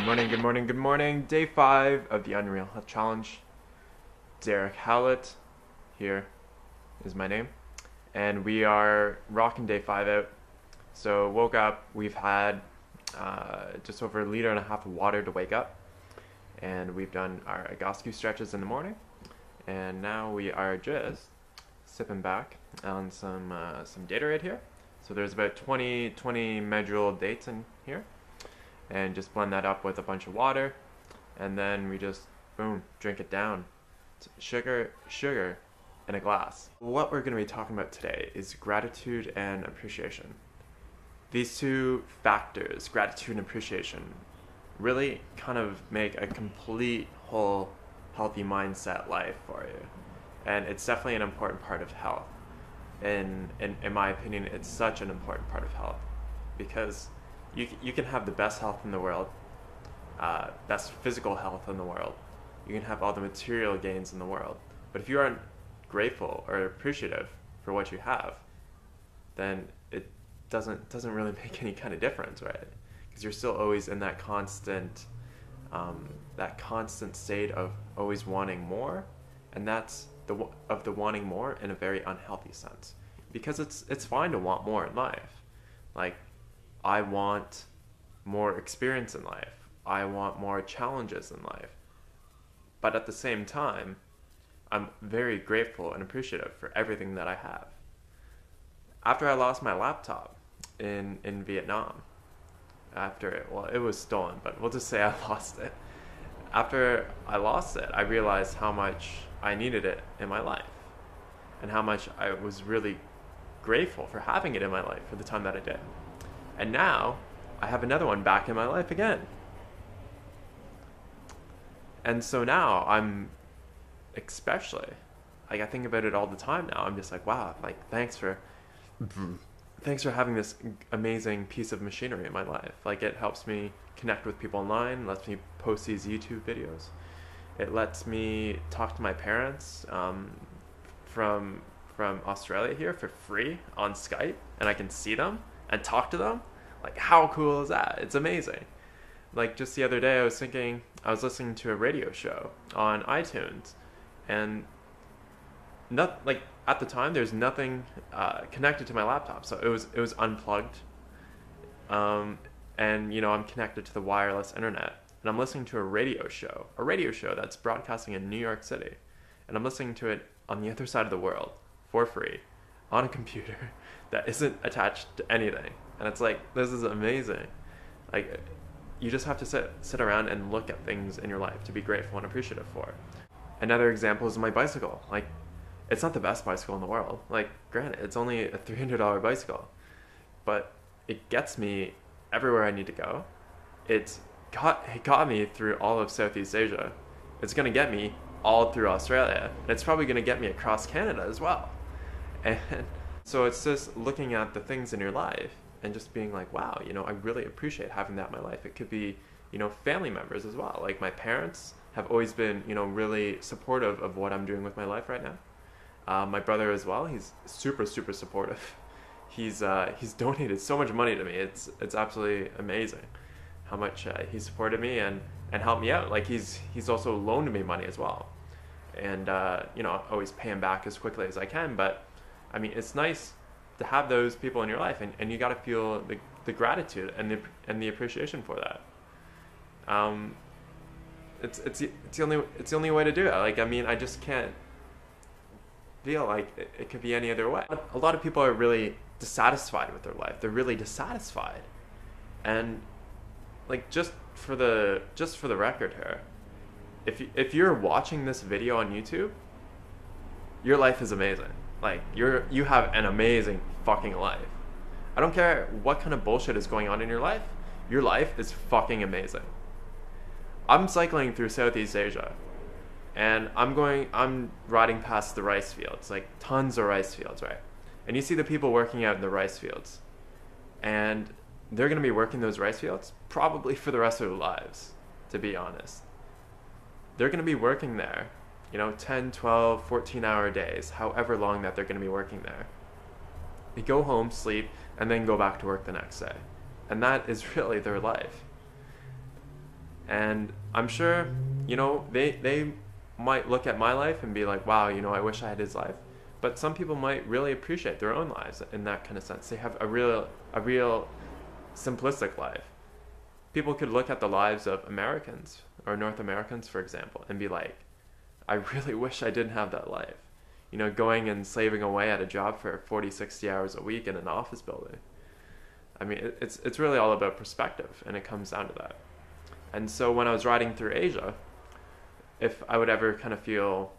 morning, good morning, good morning. Day 5 of the UnReal Health Challenge. Derek Howlett, here is my name. And we are rocking day 5 out. So woke up, we've had just over 1.5 liters of water to wake up. And we've done our Egoscue stretches in the morning. And now we are just sipping back on some data right here. So there's about 20 measurable dates in here. And just blend that up with a bunch of water, and then we just, boom, drink it down. Sugar in a glass. What we're going to be talking about today is gratitude and appreciation. These two factors, gratitude and appreciation, really kind of make a complete, whole, healthy mindset life for you. And it's definitely an important part of health. In my opinion, it's such an important part of health, because you can have the best health in the world, best physical health in the world. You can have all the material gains in the world. But if you aren't grateful or appreciative for what you have, then it doesn't really make any kind of difference, right? Because you're still always in that constant state of always wanting more, and that's the wanting more in a very unhealthy sense. Because it's fine to want more in life. Like, I want more experience in life. I want more challenges in life. But at the same time, I'm very grateful and appreciative for everything that I have. After I lost my laptop in Vietnam, it was stolen, but we'll just say I lost it. After I lost it, I realized how much I needed it in my life, and how much I was really grateful for having it in my life for the time that I did. And now, I have another one back in my life again. And so now, I'm especially, like, I think about it all the time now. I'm just like, wow, like, thanks for having this amazing piece of machinery in my life. Like, it helps me connect with people online, lets me post these YouTube videos. It lets me talk to my parents from Australia here for free on Skype, and I can see them and talk to them. Like, how cool is that? It's amazing. Like, just the other day, I was listening to a radio show on iTunes, and at the time, there's nothing connected to my laptop, so it was unplugged. And I'm connected to the wireless internet, and I'm listening to a radio show that's broadcasting in New York City, and I'm listening to it on the other side of the world for free on a computer that isn't attached to anything. And it's like, this is amazing. Like, you just have to sit around and look at things in your life to be grateful and appreciative for. Another example is my bicycle. Like, it's not the best bicycle in the world. Like, granted, it's only a $300 bicycle, but it gets me everywhere I need to go. It got me through all of Southeast Asia. It's going to get me all through Australia, and it's probably going to get me across Canada as well. And so it's just looking at the things in your life and just being like, wow, I really appreciate having that in my life. It could be, family members as well. Like, my parents have always been, really supportive of what I'm doing with my life right now. My brother as well, he's super, super supportive. He's donated so much money to me. It's absolutely amazing how much he supported me and helped me out. Like, he's also loaned me money as well. And, always pay him back as quickly as I can. But, I mean, it's nice to have those people in your life, and you got to feel the gratitude and the appreciation for that. It's the only way to do it. Like, I mean, I just can't feel like it could be any other way. A lot of people are really dissatisfied with their life. They're really dissatisfied, and like, just for the record here, if you're watching this video on YouTube, your life is amazing. Like, you have an amazing fucking life. I don't care what kind of bullshit is going on in your life is fucking amazing. I'm cycling through Southeast Asia, and I'm riding past the rice fields, like tons of rice fields, right? And you see the people working out in the rice fields, and they're going to be working those rice fields probably for the rest of their lives, to be honest. They're going to be working there, 10, 12, 14-hour days, however long that they're going to be working there. They go home, sleep, and then go back to work the next day. And that is really their life. And I'm sure, they might look at my life and be like, wow, I wish I had his life. But some people might really appreciate their own lives in that kind of sense. They have a real simplistic life. People could look at the lives of Americans or North Americans, for example, and be like, I really wish I didn't have that life. Going and slaving away at a job for 40, 60 hours a week in an office building. I mean, it's really all about perspective, and it comes down to that. And so when I was riding through Asia, if I would ever kind of feel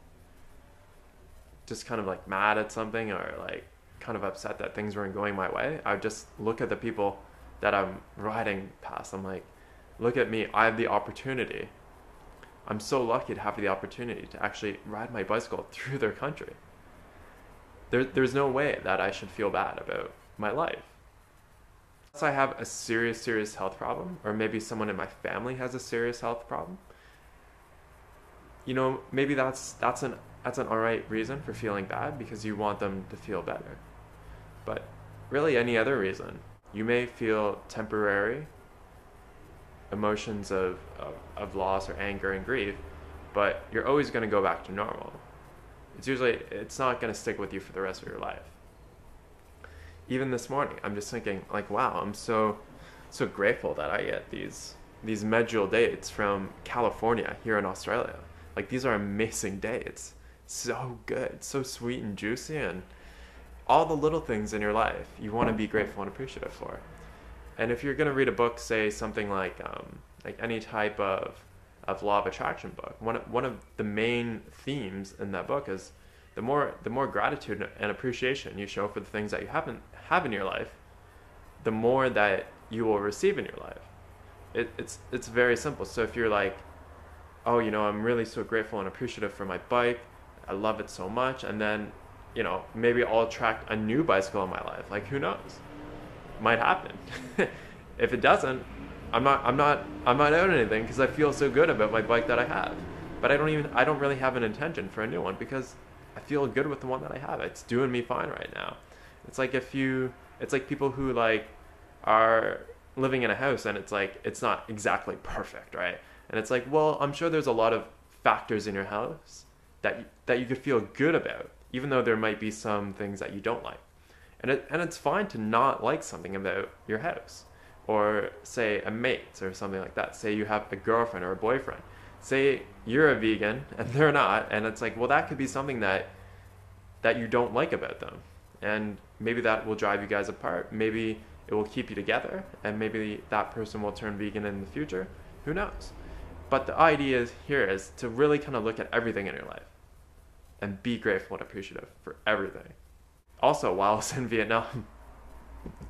just kind of like mad at something, or like kind of upset that things weren't going my way, I would just look at the people that I'm riding past. I'm like, look at me, I have the opportunity. I'm so lucky to have the opportunity to actually ride my bicycle through their country. There's no way that I should feel bad about my life. Unless I have a serious health problem, or maybe someone in my family has a serious health problem, maybe that's an alright reason for feeling bad, because you want them to feel better. But really any other reason, you may feel temporary emotions of loss or anger and grief, but you're always going to go back to normal. It's not going to stick with you for the rest of your life. Even this morning, I'm just thinking like, wow, I'm so grateful that I get these medjool dates from California here in Australia. Like, these are amazing dates. So good, so sweet and juicy, and all the little things in your life you want to be grateful and appreciative for. And if you're going to read a book, say something like any type of law of attraction book, one of the main themes in that book is the more gratitude and appreciation you show for the things that you have in your life, the more that you will receive in your life. It's very simple. So if you're like, oh, I'm really so grateful and appreciative for my bike, I love it so much, and then maybe I'll attract a new bicycle in my life. Like, who knows? Might happen. If it doesn't, I'm not out anything, because I feel so good about my bike that I have. But I don't really have an intention for a new one, because I feel good with the one that I have. It's doing me fine right now. It's like people who like are living in a house, and it's not exactly perfect, right? And it's like, well, I'm sure there's a lot of factors in your house that you could feel good about, even though there might be some things that you don't like. And it's fine to not like something about your house, or say a mate or something like that. Say you have a girlfriend or a boyfriend. Say you're a vegan and they're not, and it's like, well, that could be something that you don't like about them, and maybe that will drive you guys apart. Maybe it will keep you together, and maybe that person will turn vegan in the future. Who knows? But the idea here is to really kind of look at everything in your life and be grateful and appreciative for everything. Also, while I was in Vietnam,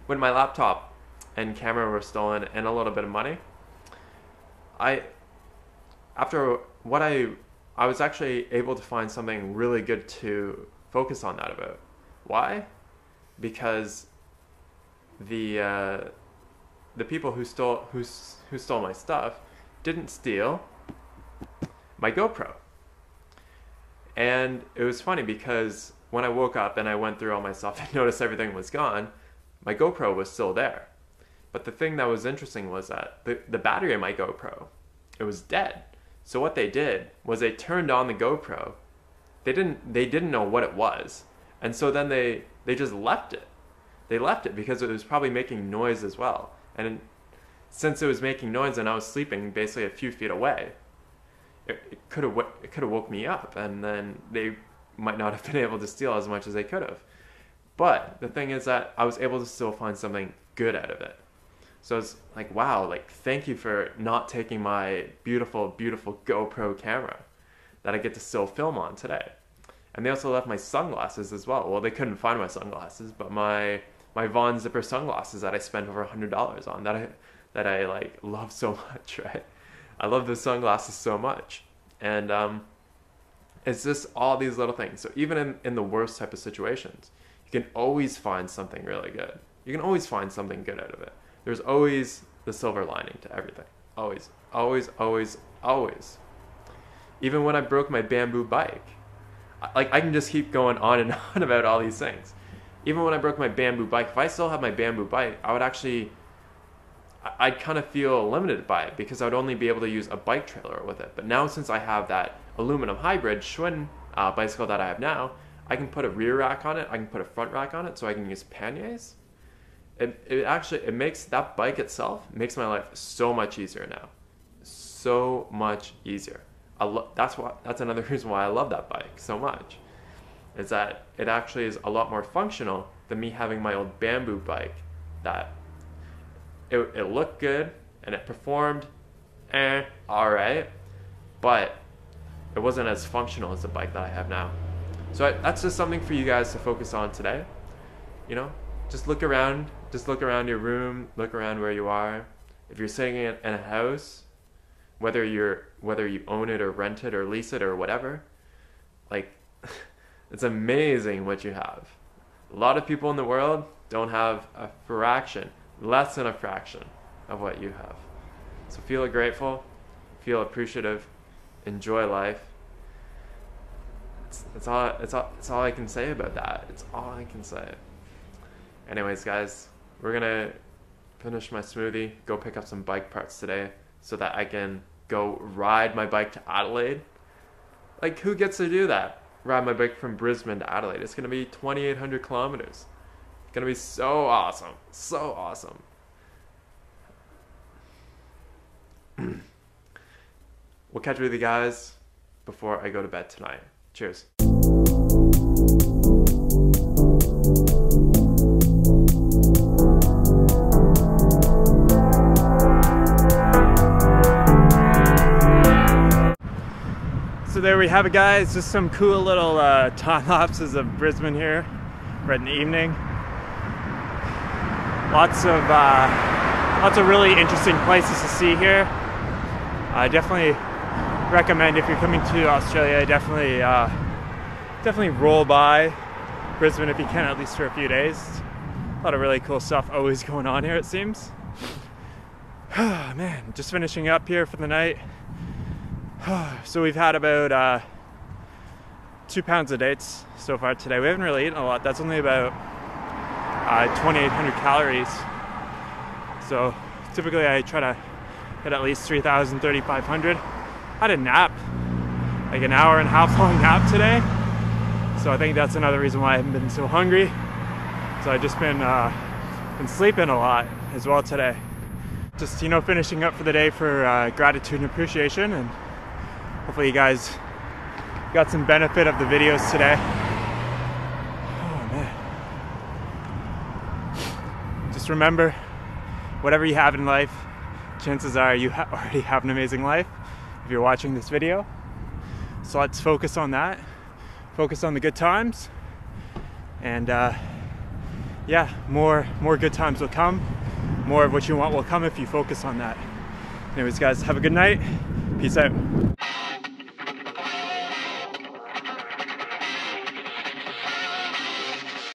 when my laptop and camera were stolen and a little bit of money, I was actually able to find something really good to focus on that about. Why? Because the people who stole my stuff didn't steal my GoPro. And it was funny, because when I woke up and I went through all my stuff and noticed everything was gone, my GoPro was still there. But the thing that was interesting was that the battery in my GoPro, it was dead. So what they did was they turned on the GoPro. They didn't know what it was. And so then they just left it. They left it because it was probably making noise as well. And since it was making noise and I was sleeping basically a few feet away, it could have woke me up, and then they might not have been able to steal as much as they could have. But the thing is that I was able to still find something good out of it. So it's like, wow, like, thank you for not taking my beautiful, beautiful GoPro camera that I get to still film on today. And they also left my sunglasses as well. Well, they couldn't find my sunglasses, but my Von Zipper sunglasses that I spent over $100 on, that I like love so much, right? I love those sunglasses so much. And it's just all these little things. So even in the worst type of situations, you can always find something really good. You can always find something good out of it. There's always the silver lining to everything. Always, always, always, always. Even when I broke my bamboo bike, I can just keep going on and on about all these things. Even when I broke my bamboo bike, if I still have my bamboo bike, I I'd kind of feel limited by it because I'd only be able to use a bike trailer with it. But now since I have that aluminum hybrid Schwinn bicycle that I have now, I can put a rear rack on it, I can put a front rack on it, so I can use panniers. It makes that bike itself makes my life so much easier now. So much easier. That's another reason why I love that bike so much, is that it actually is a lot more functional than me having my old bamboo bike that it looked good and it performed alright, but it wasn't as functional as the bike that I have now. So that's just something for you guys to focus on today. You know, just look around your room, look around where you are. If you're sitting in a house, whether you own it or rent it or lease it or whatever, like it's amazing what you have. A lot of people in the world don't have a fraction, less than a fraction of what you have. So feel grateful, feel appreciative, enjoy life. It's all I can say about that. It's all I can say. Anyways, guys, we're gonna finish my smoothie, go pick up some bike parts today so that I can go ride my bike to Adelaide. Like, who gets to do that? Ride my bike from Brisbane to Adelaide. It's gonna be 2,800 kilometers. It's gonna be so awesome. So awesome. We'll catch up with you guys before I go to bed tonight. Cheers. So there we have it, guys. Just some cool little time lapses of Brisbane here, right in the evening. Lots of really interesting places to see here. I definitely recommend, if you're coming to Australia, definitely roll by Brisbane if you can, at least for a few days. A lot of really cool stuff always going on here, it seems. Man, just finishing up here for the night. So we've had about 2 pounds of dates so far today. We haven't really eaten a lot. That's only about 2,800 calories. So typically I try to get at least 3,000, 3,500. I had a nap, like an hour and a half long nap today. So I think that's another reason why I haven't been so hungry. So I've just been sleeping a lot as well today. Just, you know, finishing up for the day for gratitude and appreciation, and hopefully you guys got some benefit of the videos today. Oh man. Just remember, whatever you have in life, chances are you already have an amazing life if you're watching this video. So let's focus on that. Focus on the good times. And yeah, more good times will come. More of what you want will come if you focus on that. Anyways, guys, have a good night. Peace out.